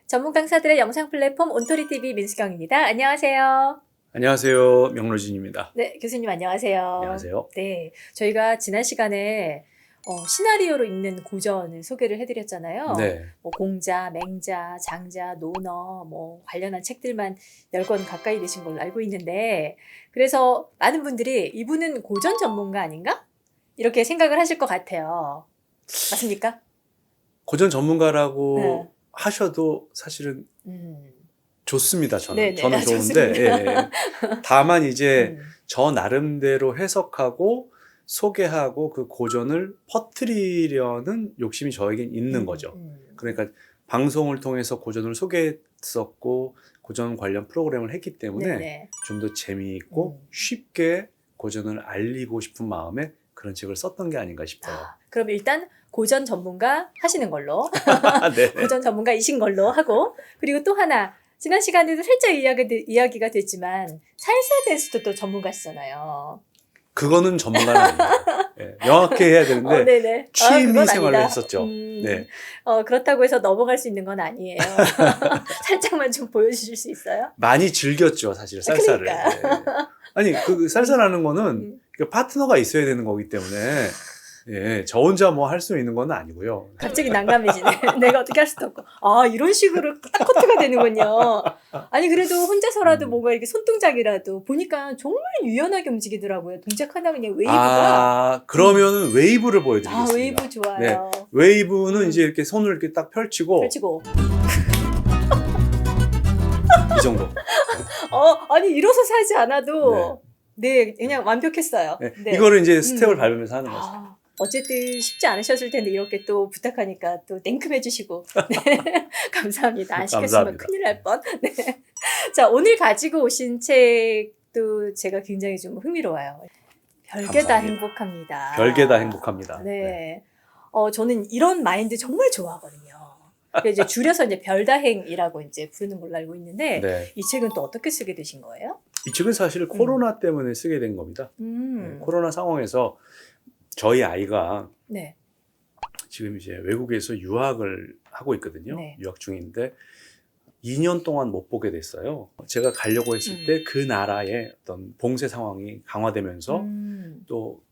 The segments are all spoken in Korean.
전문 강사들의 영상 플랫폼 온토리TV 민수경입니다. 안녕하세요. 안녕하세요. 명로진입니다. 네, 교수님 안녕하세요. 안녕하세요. 네, 저희가 지난 시간에 시나리오로 읽는 고전을 소개를 해드렸잖아요. 네. 뭐 공자, 맹자, 장자, 논어 뭐 관련한 책들만 10권 가까이 되신 걸로 알고 있는데, 그래서 많은 분들이 이분은 고전 전문가 아닌가? 이렇게 생각을 하실 것 같아요. 맞습니까? 고전 전문가라고 네. 하셔도 사실은 좋습니다. 저는. 네네. 저는 좋은데, 좋습니다. 예. 다만 이제 음. 저 나름대로 해석하고 소개하고 그 고전을 퍼뜨리려는 욕심이 저에겐 있는 거죠. 그러니까 방송을 통해서 고전을 소개했었고 고전 관련 프로그램을 했기 때문에 네네. 좀 더 재미있고 쉽게 고전을 알리고 싶은 마음에 그런 책을 썼던 게 아닌가 싶어요. 그럼 일단 고전 전문가 하시는 걸로 네. 고전 전문가이신 걸로 하고, 그리고 또 하나 지난 시간에도 살짝 이야기가 됐지만 살사대수도 또 전문가시잖아요. 그거는 전문가는 아니에요. 예, 명확히 해야 되는데 네네. 취미 그건 생활을 아니다. 했었죠. 네. 그렇다고 해서 넘어갈 수 있는 건 아니에요. 살짝만 좀 보여주실 수 있어요? 많이 즐겼죠, 사실 쌀쌀을. 그러니까. 예. 아니, 그 쌀쌀하는 거는 음. 그 파트너가 있어야 되는 거기 때문에 예, 저 혼자 뭐 할 수 있는 건 아니고요. 갑자기 난감해지네. 내가 어떻게 할 수도 없고. 이런 식으로 딱 커트가 되는군요. 아니, 그래도 혼자서라도 뭔가 이렇게 손동작이라도 보니까 정말 유연하게 움직이더라고요. 동작 하나 그냥 웨이브가. 그러면은 웨이브를 보여드리겠습니다. 웨이브 좋아요. 네. 웨이브는 이제 이렇게 손을 이렇게 딱 펼치고 펼치고. 이 정도. 아니, 일어서서 하지 않아도 네, 그냥 완벽했어요. 네. 네. 이거를 이제 스텝을 밟으면서 하는 거죠. 어쨌든 쉽지 않으셨을 텐데 이렇게 또 부탁하니까 또 냉큼해 주시고 네. 감사합니다. 안 시켰으면 감사합니다. 큰일 날 뻔. 네. 자, 오늘 가지고 오신 책도 제가 굉장히 좀 흥미로워요. 별게 다 감사합니다. 행복합니다. 별게 다 행복합니다. 네. 저는 이런 마인드 정말 좋아하거든요. 그래서 이제 줄여서 이제 별다행이라고 이제 부르는 걸로 알고 있는데 네. 이 책은 또 어떻게 쓰게 되신 거예요? 이 책은 사실 코로나 때문에 쓰게 된 겁니다. 네, 코로나 상황에서 저희 아이가 네. 지금 이제 외국에서 유학을 하고 있거든요. 네. 유학 중인데 2년 동안 못 보게 됐어요. 제가 가려고 했을 때 그 나라의 어떤 봉쇄 상황이 강화되면서 또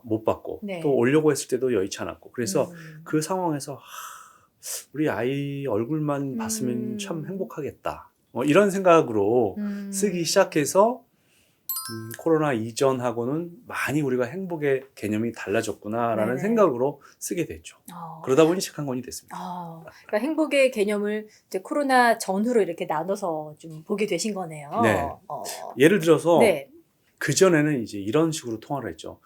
못 봤고 네. 또 오려고 했을 때도 여의치 않았고 그래서 그 상황에서 우리 아이 얼굴만 봤으면 참 행복하겠다. 이런 생각으로 쓰기 시작해서 코로나 이전하고는 많이 우리가 행복의 개념이 달라졌구나라는 네네. 생각으로 쓰게 됐죠. 그러다 보니 책 한 권이 됐습니다. 그러니까 행복의 개념을 이제 코로나 전후로 이렇게 나눠서 좀 보게 되신 거네요. 네. 예를 들어서 네. 그전에는 이제 이런 식으로 통화를 했죠.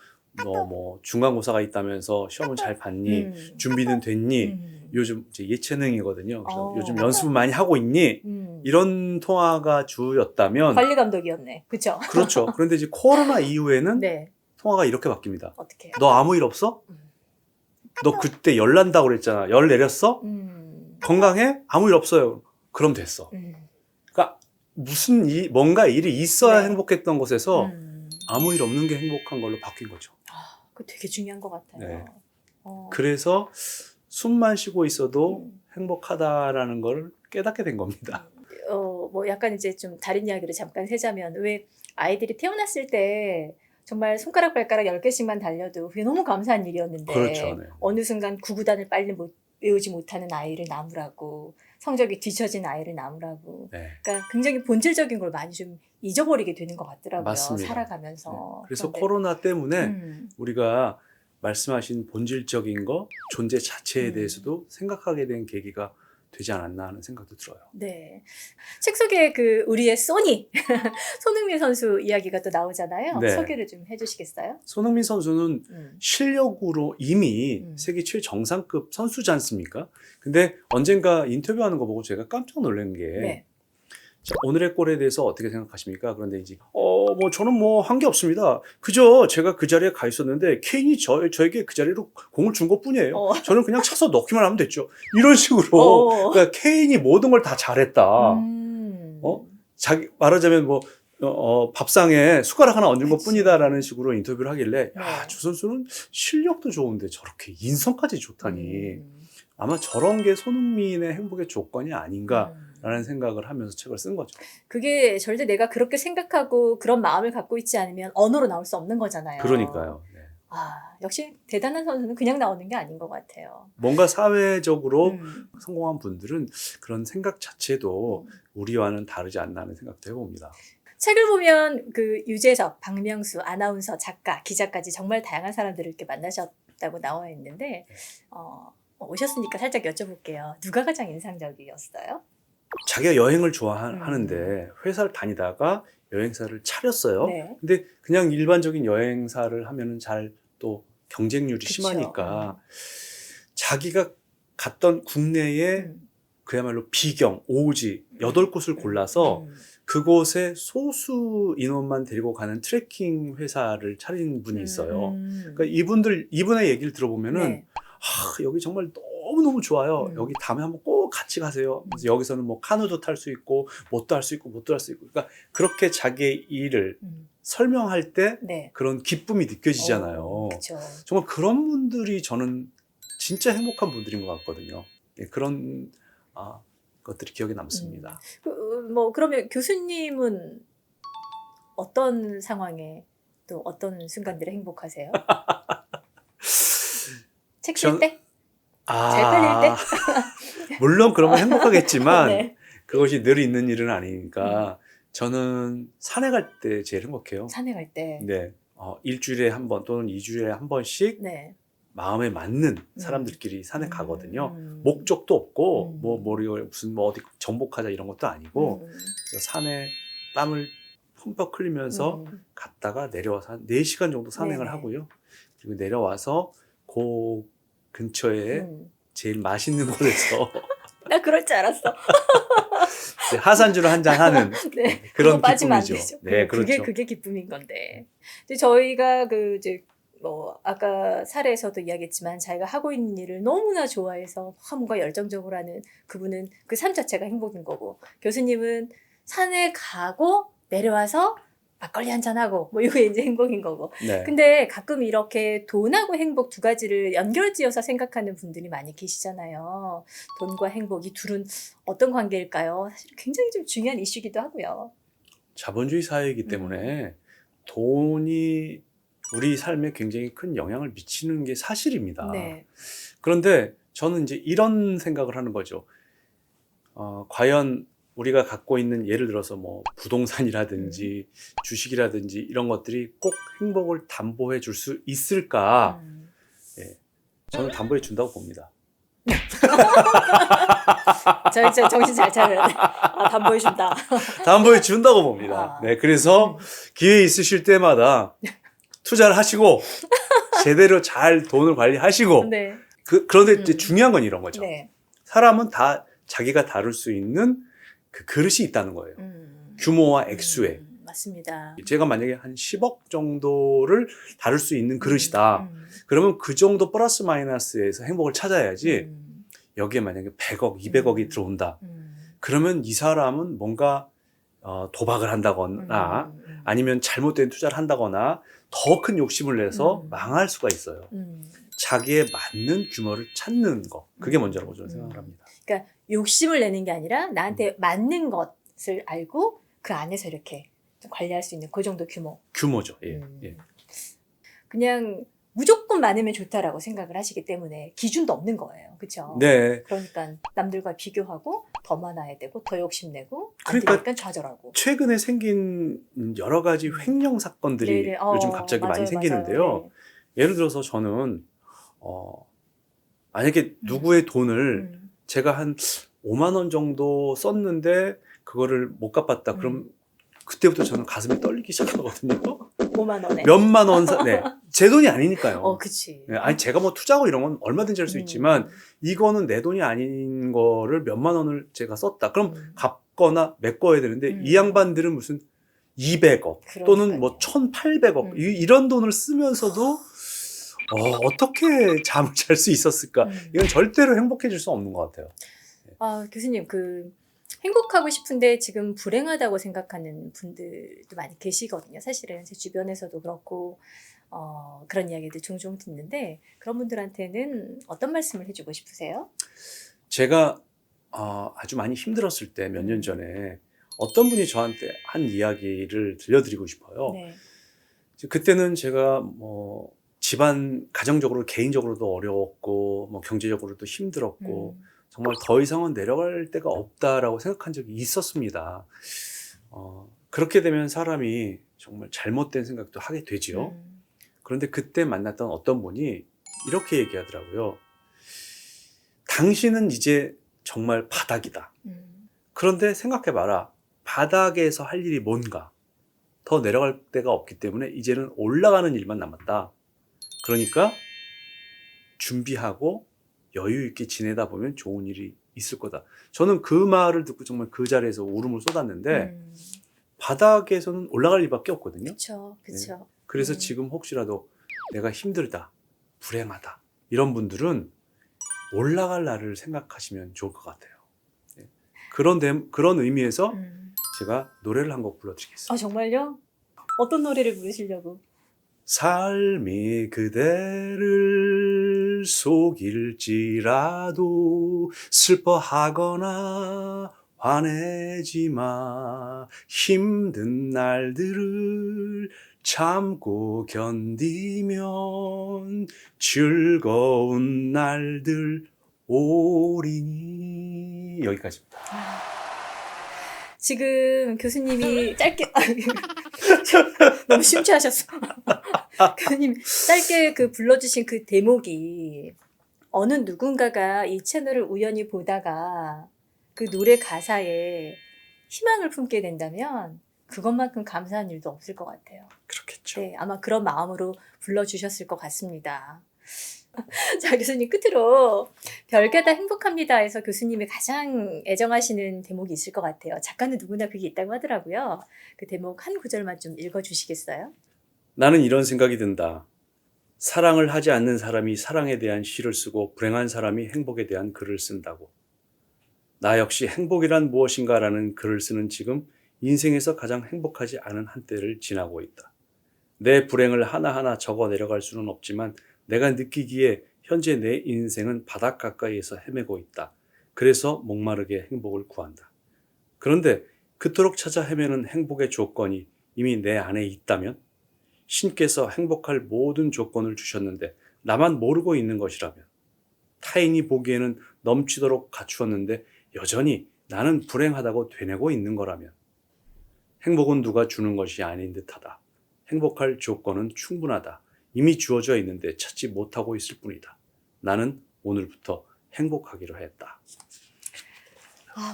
너 뭐 중간고사가 있다면서 시험은 잘 봤니? 준비는 됐니? 요즘 이제 예체능이거든요. 그래서 요즘 연습을 많이 하고 있니? 이런 통화가 주였다면 관리 감독이었네. 그렇죠? 그렇죠. 그런데 이제 코로나 이후에는 네. 통화가 이렇게 바뀝니다. 어떻게? 너 아무 일 없어? 너 그때 열 난다고 그랬잖아. 열 내렸어? 건강해? 아무 일 없어요. 그럼 됐어. 그러니까 뭔가 일이 있어야 네. 행복했던 곳에서 아무 일 없는 게 행복한 걸로 바뀐 거죠. 그거 되게 중요한 것 같아요. 네. 그래서 숨만 쉬고 있어도 음. 행복하다라는 걸 깨닫게 된 겁니다. 뭐 약간 이제 좀 다른 이야기를 잠깐 세자면, 왜 아이들이 태어났을 때 정말 손가락 발가락 10개씩만 달려도 그게 너무 감사한 일이었는데 그렇죠. 네. 어느 순간 구구단을 빨리 외우지 못하는 아이를 나무라고, 성적이 뒤처진 아이를 나무라고. 네. 그러니까 굉장히 본질적인 걸 많이 좀 잊어버리게 되는 것 같더라고요. 맞습니다. 살아가면서. 네. 그래서 그런데, 코로나 때문에 음, 우리가 말씀하신 본질적인 거, 존재 자체에 대해서도 생각하게 된 계기가 되지 않았나 하는 생각도 들어요. 네. 책 속에 우리의 소니 손흥민 선수 이야기가 또 나오잖아요. 네. 소개를 좀 해주시겠어요? 손흥민 선수는 실력으로 이미 세계 최정상급 선수지 않습니까? 근데 언젠가 인터뷰하는 거 보고 제가 깜짝 놀란 게 네. 자, 오늘의 골에 대해서 어떻게 생각하십니까? 그런데 이제 뭐 저는 뭐 한 게 없습니다. 그저 제가 그 자리에 가 있었는데 케인이 저에게 그 자리로 공을 준 것뿐이에요. 저는 그냥 차서 넣기만 하면 됐죠. 이런 식으로 그러니까 케인이 모든 걸 다 잘했다. 자기 말하자면 뭐 밥상에 숟가락 하나 얹은 것뿐이다라는 식으로 인터뷰를 하길래 야, 저 선수는 실력도 좋은데 저렇게 인성까지 좋다니 아마 저런 게 손흥민의 행복의 조건이 아닌가라는 음. 생각을 하면서 책을 쓴 거죠. 그게 절대 내가 그렇게 생각하고 그런 마음을 갖고 있지 않으면 언어로 나올 수 없는 거잖아요. 그러니까요. 네. 역시 대단한 선수는 그냥 나오는 게 아닌 것 같아요. 뭔가 사회적으로 음. 성공한 분들은 그런 생각 자체도 우리와는 다르지 않나 하는 생각도 해봅니다. 책을 보면 그 유재석, 박명수, 아나운서, 작가, 기자까지 정말 다양한 사람들을 이렇게 만나셨다고 나와 있는데 오셨으니까 살짝 여쭤볼게요. 누가 가장 인상적이었어요? 자기가 여행을 좋아하는데 회사를 다니다가 여행사를 차렸어요. 네. 근데 그냥 일반적인 여행사를 하면은 잘 또 경쟁률이 그쵸. 심하니까 자기가 갔던 국내에 음. 그야말로 비경, 오지 8곳을 골라서 그곳에 소수 인원만 데리고 가는 트레킹 회사를 차린 분이 있어요. 그러니까 이분의 얘기를 들어보면은 네. 여기 정말 너무너무 좋아요. 음. 여기 다음에 한번 꼭 같이 가세요. 그래서 여기서는 뭐 카누도 탈 수 있고 뭣도 할 수 있고 뭣도 할 수 있고. 그러니까 그렇게 자기의 일을 설명할 때 네. 그런 기쁨이 느껴지잖아요. 그쵸. 정말 그런 분들이 저는 진짜 행복한 분들인 것 같거든요. 네, 그런 것들이 기억에 남습니다. 그러면 교수님은 어떤 상황에 또 어떤 순간들에 행복하세요? 책 쓸 전- 때? 잘 팔릴 때? 물론 그러면 행복하겠지만 네. 그것이 늘 있는 일은 아니니까 저는 산에 갈 때 제일 행복해요. 산에 갈 때. 네, 일주일에 한 번 또는 2주일에 한 번씩 네. 마음에 맞는 사람들끼리 산에 가거든요. 목적도 없고 무슨 어디 정복하자 이런 것도 아니고 그래서 산에 땀을 펑펑 흘리면서 갔다가 내려와서 한 4시간 정도 산행을 네네. 하고요. 그리고 내려와서 그 근처에 제일 맛있는 곳에서 나 그럴 줄 알았어. 이제 하산주를 한 잔 하는 네. 그런 그거 빠지면 안 기쁨이죠. 되죠. 네, 그렇죠. 그게 기쁨인 건데. 근데 저희가 아까 사례에서도 이야기했지만 자기가 하고 있는 일을 너무나 좋아해서 뭔가 열정적으로 하는 그분은 그 삶 자체가 행복인 거고, 교수님은 산에 가고 내려와서 막걸리 한잔하고 이게 이제 행복인 거고. 네. 근데 가끔 이렇게 돈하고 행복 두 가지를 연결지어서 생각하는 분들이 많이 계시잖아요. 돈과 행복, 이 둘은 어떤 관계일까요? 사실 굉장히 좀 중요한 이슈기도 하고요. 자본주의 사회이기 때문에 돈이 우리 삶에 굉장히 큰 영향을 미치는 게 사실입니다. 네. 그런데 저는 이제 이런 생각을 하는 거죠. 과연 우리가 갖고 있는 예를 들어서 뭐 부동산이라든지 주식이라든지 이런 것들이 꼭 행복을 담보해 줄 수 있을까? 저는 담보해 준다고 봅니다. 저 이제 정신 잘 차려야 돼. 담보해 준다. 담보해 준다고 봅니다. 네, 그래서 기회 있으실 때마다 투자를 하시고 제대로 잘 돈을 관리하시고 네. 그런데 이제 중요한 건 이런 거죠. 네. 사람은 다 자기가 다룰 수 있는 그 그릇이 있다는 거예요. 규모와 액수에. 맞습니다. 제가 만약에 한 10억 정도를 다룰 수 있는 그릇이다. 그러면 그 정도 플러스 마이너스에서 행복을 찾아야지 여기에 만약에 100억, 200억이 들어온다. 그러면 이 사람은 뭔가 도박을 한다거나 아니면 잘못된 투자를 한다거나 더 큰 욕심을 내서 망할 수가 있어요. 자기에 맞는 규모를 찾는 거. 그게 먼저라고 저는 생각을 합니다. 그러니까 욕심을 내는 게 아니라 나한테 맞는 것을 알고 그 안에서 이렇게 좀 관리할 수 있는 그 정도 규모. 규모죠. 예. 예. 그냥 무조건 많으면 좋다라고 생각을 하시기 때문에 기준도 없는 거예요. 그렇죠? 네. 그러니까 남들과 비교하고 더 많아야 되고 더 욕심내고 안 그러니까 되니까 좌절하고. 최근에 생긴 여러 가지 횡령 사건들이 네네. 요즘 갑자기 맞아요, 많이 생기는데요. 맞아요. 예를 들어서 저는 만약에 누구의 돈을 제가 한 5만 원 정도 썼는데 그거를 못 갚았다. 그럼 그때부터 저는 가슴이 떨리기 시작하거든요. 5만 원에. 몇만 원 네. 제 돈이 아니니까요. 그치. 네, 아니 제가 뭐 투자하고 이런 건 얼마든지 할 수 있지만 이거는 내 돈이 아닌 거를 몇만 원을 제가 썼다. 그럼 갚거나 메꿔야 되는데 이 양반들은 무슨 200억 또는 뭐 1,800억 이런 돈을 쓰면서도 어떻게 잠을 잘 수 있었을까? 이건 절대로 행복해질 수 없는 것 같아요. 교수님, 행복하고 싶은데 지금 불행하다고 생각하는 분들도 많이 계시거든요. 사실은 제 주변에서도 그렇고, 그런 이야기들 종종 듣는데 그런 분들한테는 어떤 말씀을 해주고 싶으세요? 제가 아주 많이 힘들었을 때 몇 년 전에 어떤 분이 저한테 한 이야기를 들려드리고 싶어요. 네. 그때는 제가 뭐 집안 가정적으로 개인적으로도 어려웠고 뭐 경제적으로도 힘들었고 정말 더 이상은 내려갈 데가 없다라고 생각한 적이 있었습니다. 그렇게 되면 사람이 정말 잘못된 생각도 하게 되지요. 그런데 그때 만났던 어떤 분이 이렇게 얘기하더라고요. 당신은 이제 정말 바닥이다. 그런데 생각해봐라. 바닥에서 할 일이 뭔가? 더 내려갈 데가 없기 때문에 이제는 올라가는 일만 남았다. 그러니까 준비하고 여유 있게 지내다 보면 좋은 일이 있을 거다. 저는 그 말을 듣고 정말 그 자리에서 울음을 쏟았는데 바닥에서는 올라갈 일밖에 없거든요. 그렇죠, 그렇죠. 그래서 지금 혹시라도 내가 힘들다, 불행하다 이런 분들은 올라갈 날을 생각하시면 좋을 것 같아요. 그런 의미에서 제가 노래를 한 곡 불러드리겠습니다. 정말요? 어떤 노래를 부르시려고? 삶이 그대를 속일지라도 슬퍼하거나 화내지 마. 힘든 날들을 참고 견디면 즐거운 날들 오리니. 여기까지입니다. 지금 교수님이 짧게 너무 심취하셨어. 교수님 짧게 그 불러주신 그 대목이 어느 누군가가 이 채널을 우연히 보다가 그 노래 가사에 희망을 품게 된다면 그것만큼 감사한 일도 없을 것 같아요. 그렇겠죠. 네, 아마 그런 마음으로 불러주셨을 것 같습니다. 자, 교수님 끝으로 별게 다 행복합니다에서 교수님이 가장 애정하시는 대목이 있을 것 같아요. 작가는 누구나 그게 있다고 하더라고요. 그 대목 한 구절만 좀 읽어주시겠어요? 나는 이런 생각이 든다. 사랑을 하지 않는 사람이 사랑에 대한 시를 쓰고 불행한 사람이 행복에 대한 글을 쓴다고. 나 역시 행복이란 무엇인가라는 글을 쓰는 지금 인생에서 가장 행복하지 않은 한때를 지나고 있다. 내 불행을 하나하나 적어 내려갈 수는 없지만 내가 느끼기에 현재 내 인생은 바닥 가까이에서 헤매고 있다. 그래서 목마르게 행복을 구한다. 그런데 그토록 찾아 헤매는 행복의 조건이 이미 내 안에 있다면? 신께서 행복할 모든 조건을 주셨는데 나만 모르고 있는 것이라면? 타인이 보기에는 넘치도록 갖추었는데 여전히 나는 불행하다고 되뇌고 있는 거라면? 행복은 누가 주는 것이 아닌 듯하다. 행복할 조건은 충분하다. 이미 주어져 있는데 찾지 못하고 있을 뿐이다. 나는 오늘부터 행복하기로 했다.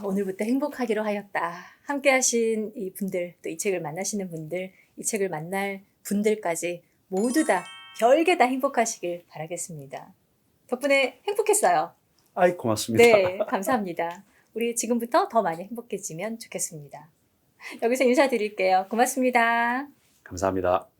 오늘부터 행복하기로 하였다. 함께 하신 이 분들, 또 이 책을 만나시는 분들, 이 책을 만날 분들까지 모두 다 별게 다 행복하시길 바라겠습니다. 덕분에 행복했어요. 아이, 고맙습니다. 네, 감사합니다. 우리 지금부터 더 많이 행복해지면 좋겠습니다. 여기서 인사드릴게요. 고맙습니다. 감사합니다.